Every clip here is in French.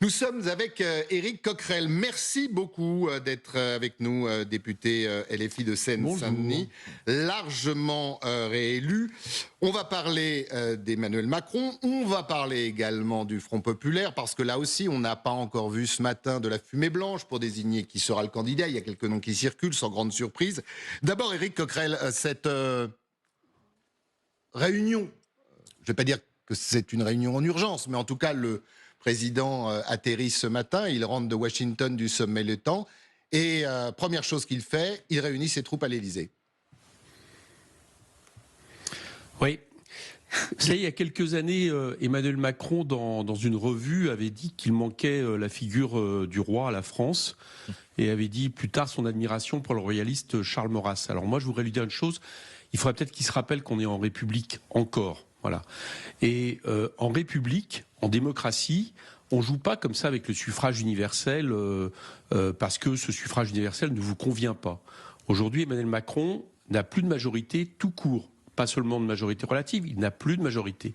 Nous sommes avec Éric Coquerel. Merci beaucoup d'être avec nous, député LFI de Seine-Saint-Denis, largement réélu. On va parler d'Emmanuel Macron, on va parler également du Front populaire, parce que là aussi, on n'a pas encore vu ce matin de la fumée blanche pour désigner qui sera le candidat. Il y a quelques noms qui circulent, sans grande surprise. D'abord, Éric Coquerel, cette réunion, je ne vais pas dire que c'est une réunion en urgence, mais en tout cas, le président atterrit ce matin, il rentre de Washington du sommet Le Temps, et première chose qu'il fait, il réunit ses troupes à l'Élysée. Oui. Vous savez, il y a quelques années, Emmanuel Macron, dans une revue, avait dit qu'il manquait la figure du roi à la France, et avait dit plus tard son admiration pour le royaliste Charles Maurras. Alors moi, je voudrais lui dire une chose, il faudrait peut-être qu'il se rappelle qu'on est en République encore. Voilà. Et en République, en démocratie, on ne joue pas comme ça avec le suffrage universel parce que ce suffrage universel ne vous convient pas. Aujourd'hui, Emmanuel Macron n'a plus de majorité tout court, pas seulement de majorité relative, il n'a plus de majorité.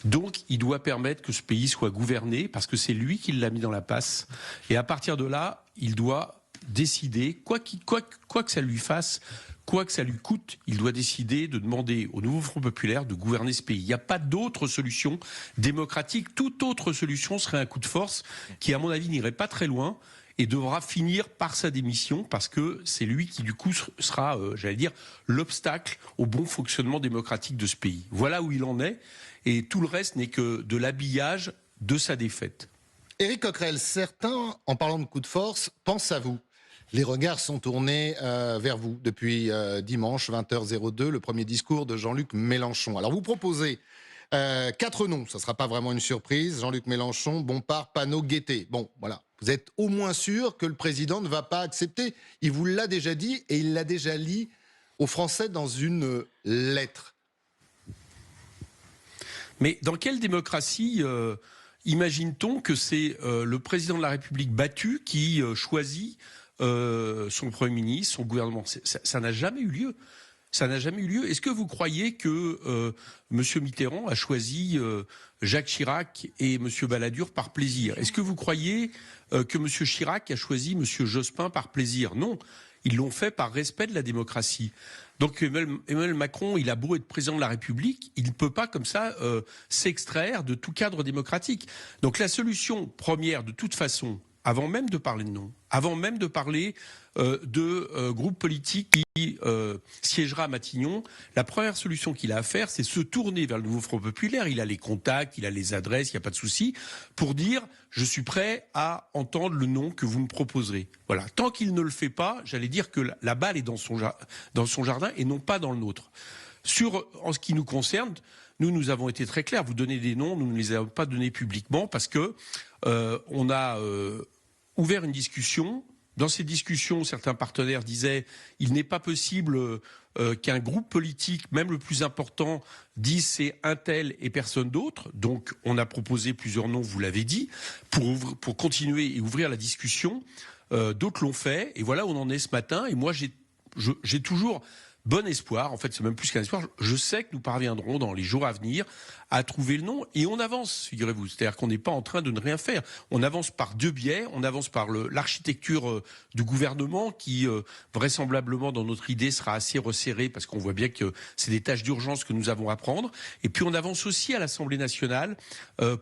Donc, il doit permettre que ce pays soit gouverné parce que c'est lui qui l'a mis dans la passe. Et à partir de là, il doit décider, quoi que ça lui fasse, quoi que ça lui coûte, il doit décider de demander au nouveau Front populaire de gouverner ce pays. Il n'y a pas d'autre solution démocratique. Toute autre solution serait un coup de force qui, à mon avis, n'irait pas très loin et devra finir par sa démission parce que c'est lui qui, du coup, sera, j'allais dire, l'obstacle au bon fonctionnement démocratique de ce pays. Voilà où il en est et tout le reste n'est que de l'habillage de sa défaite. Éric Coquerel, certains, en parlant de coup de force, pensent à vous. Les regards sont tournés vers vous depuis dimanche 20h02, le premier discours de Jean-Luc Mélenchon. Alors vous proposez 4 noms, ça ne sera pas vraiment une surprise. Jean-Luc Mélenchon, Bompard, Panot, Guettet. Bon, voilà. Vous êtes au moins sûr que le président ne va pas accepter. Il vous l'a déjà dit et il l'a déjà dit aux Français dans une lettre. Mais dans quelle démocratie imagine-t-on que c'est le président de la République battu qui choisit son Premier ministre, son gouvernement? Ça n'a jamais eu lieu. Ça n'a jamais eu lieu. Est-ce que vous croyez que M. Mitterrand a choisi Jacques Chirac et M. Balladur par plaisir? Est-ce que vous croyez que M. Chirac a choisi M. Jospin par plaisir? Non. Ils l'ont fait par respect de la démocratie. Donc Emmanuel Macron, il a beau être président de la République, il ne peut pas comme ça s'extraire de tout cadre démocratique. Donc la solution première, de toute façon, avant même de parler de nom, avant même de parler de groupe politique qui siégera à Matignon, la première solution qu'il a à faire, c'est se tourner vers le nouveau Front populaire. Il a les contacts, il a les adresses, il n'y a pas de souci, pour dire « je suis prêt à entendre le nom que vous me proposerez ». Voilà. Tant qu'il ne le fait pas, j'allais dire que la balle est dans son jardin et non pas dans le nôtre. En ce qui nous concerne, nous avons été très clairs. Vous donnez des noms, nous ne les avons pas donnés publiquement parce que on a ouvert une discussion. Dans ces discussions, certains partenaires disaient il n'est pas possible qu'un groupe politique, même le plus important, dise c'est un tel et personne d'autre. Donc on a proposé plusieurs noms, vous l'avez dit, pour continuer et ouvrir la discussion. D'autres l'ont fait et voilà où on en est ce matin. Et moi j'ai toujours bon espoir, en fait c'est même plus qu'un espoir, je sais que nous parviendrons dans les jours à venir à trouver le nom et on avance, figurez-vous, c'est-à-dire qu'on n'est pas en train de ne rien faire. On avance par 2 biais, on avance par l'architecture du gouvernement qui vraisemblablement dans notre idée sera assez resserrée parce qu'on voit bien que c'est des tâches d'urgence que nous avons à prendre et puis on avance aussi à l'Assemblée nationale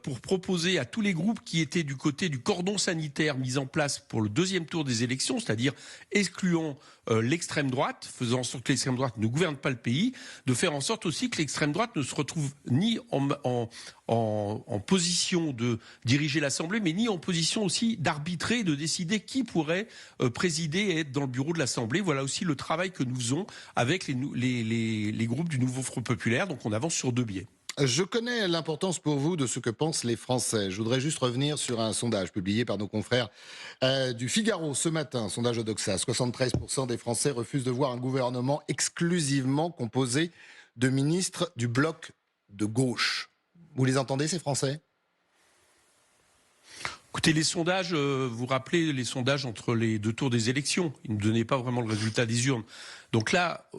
pour proposer à tous les groupes qui étaient du côté du cordon sanitaire mis en place pour le 2e tour des élections, c'est-à-dire excluant l'extrême droite, faisant en sorte que l'extrême droite ne gouverne pas le pays, de faire en sorte aussi que l'extrême droite ne se retrouve ni en position de diriger l'Assemblée, mais ni en position aussi d'arbitrer, de décider qui pourrait présider et être dans le bureau de l'Assemblée. Voilà aussi le travail que nous faisons avec les groupes du nouveau Front populaire. Donc on avance sur 2 biais. Je connais l'importance pour vous de ce que pensent les Français. Je voudrais juste revenir sur un sondage publié par nos confrères du Figaro ce matin, un sondage Odoxa. 73% des Français refusent de voir un gouvernement exclusivement composé de ministres du bloc de gauche. Vous les entendez, ces Français? Écoutez, les sondages, vous rappelez les sondages entre les 2 tours des élections. Ils ne donnaient pas vraiment le résultat des urnes. Donc là,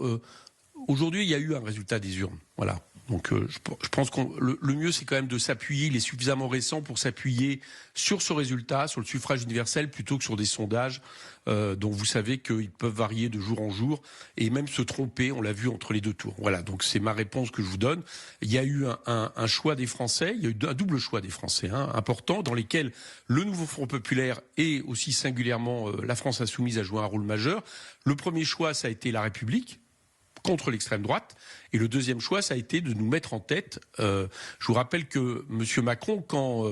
aujourd'hui, il y a eu un résultat des urnes. Voilà. Donc je pense que le mieux, c'est quand même de s'appuyer, il est suffisamment récent pour s'appuyer sur ce résultat, sur le suffrage universel, plutôt que sur des sondages dont vous savez qu'ils peuvent varier de jour en jour et même se tromper, on l'a vu entre les deux tours. Voilà, donc c'est ma réponse que je vous donne. Il y a eu un choix des Français, il y a eu un double choix des Français important, dans lesquels le nouveau Front populaire et aussi singulièrement la France insoumise a joué un rôle majeur. Le premier choix, ça a été la République, contre l'extrême droite. Et le deuxième choix, ça a été de nous mettre en tête. Je vous rappelle que M. Macron, quand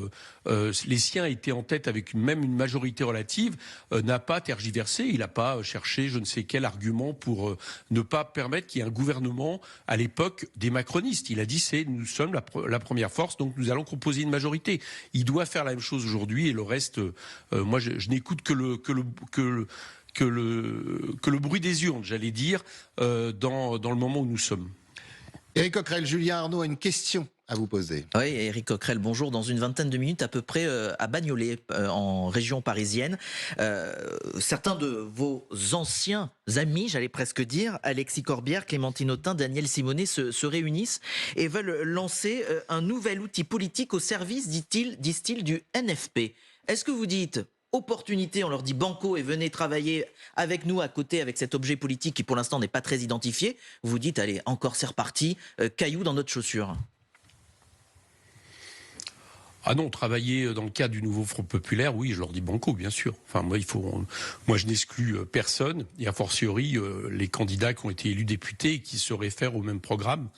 les siens étaient en tête avec même une majorité relative, n'a pas tergiversé. Il n'a pas cherché je ne sais quel argument pour ne pas permettre qu'il y ait un gouvernement à l'époque des macronistes. Il a dit nous sommes la première force, donc nous allons composer une majorité. Il doit faire la même chose aujourd'hui et le reste, moi je n'écoute que le bruit des urnes, j'allais dire, dans le moment où nous sommes. Éric Coquerel, Julien Arnaud a une question à vous poser. Oui, Éric Coquerel, bonjour. Dans une vingtaine de minutes à peu près à Bagnolet, en région parisienne, certains de vos anciens amis, j'allais presque dire, Alexis Corbière, Clémentine Autain, Daniel Simonet, se réunissent et veulent lancer un nouvel outil politique au service, disent-ils, du NFP. Est-ce que vous dites opportunité, on leur dit banco et venez travailler avec nous à côté avec cet objet politique qui pour l'instant n'est pas très identifié, vous dites allez, encore c'est reparti, caillou dans notre chaussure? Ah non, travailler dans le cadre du nouveau Front populaire, oui, je leur dis banco, bien sûr. Enfin, moi je n'exclus personne, et a fortiori les candidats qui ont été élus députés et qui se réfèrent au même programme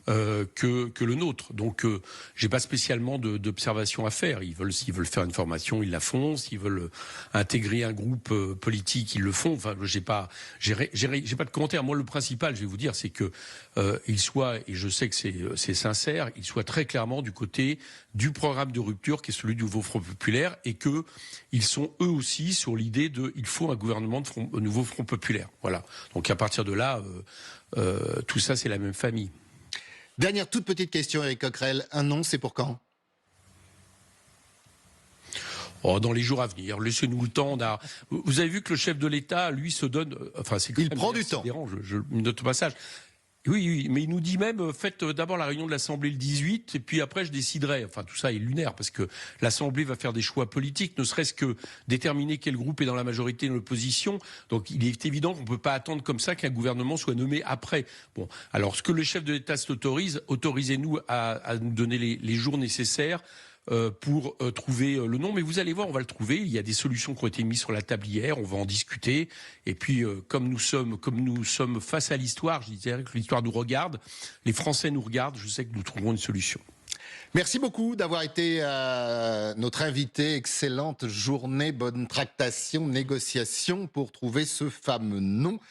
que le nôtre. Donc j'ai pas spécialement d'observation à faire. S'ils veulent faire une formation, ils la font. S'ils veulent intégrer un groupe politique, ils le font. Enfin, j'ai pas de commentaire. Moi, le principal, je vais vous dire, c'est que ils soient, et je sais que c'est sincère, ils soient très clairement du côté du programme de rupture qui est celui du nouveau Front populaire, et que ils sont eux aussi sur l'idée il faut un gouvernement de nouveau Front populaire. Voilà. Donc à partir de là, tout ça, c'est la même famille. Dernière toute petite question, Éric Coquerel. Un nom, c'est pour quand? Dans les jours à venir. Laissez-nous le temps. Vous avez vu que le chef de l'État, lui, se donne. Enfin, il prend du temps. Je note au passage. Oui, mais il nous dit même, faites d'abord la réunion de l'Assemblée le 18, et puis après je déciderai. Enfin, tout ça est lunaire, parce que l'Assemblée va faire des choix politiques, ne serait-ce que déterminer quel groupe est dans la majorité et dans l'opposition. Donc il est évident qu'on ne peut pas attendre comme ça qu'un gouvernement soit nommé après. Bon, alors ce que le chef de l'État s'autorise, autorisez-nous à nous donner les jours nécessaires pour trouver le nom, mais vous allez voir, on va le trouver. Il y a des solutions qui ont été mises sur la table hier, on va en discuter. Et puis, comme nous sommes face à l'histoire, je disais que l'histoire nous regarde, les Français nous regardent, je sais que nous trouverons une solution. Merci beaucoup d'avoir été notre invité. Excellente journée, bonne tractation, négociation pour trouver ce fameux nom.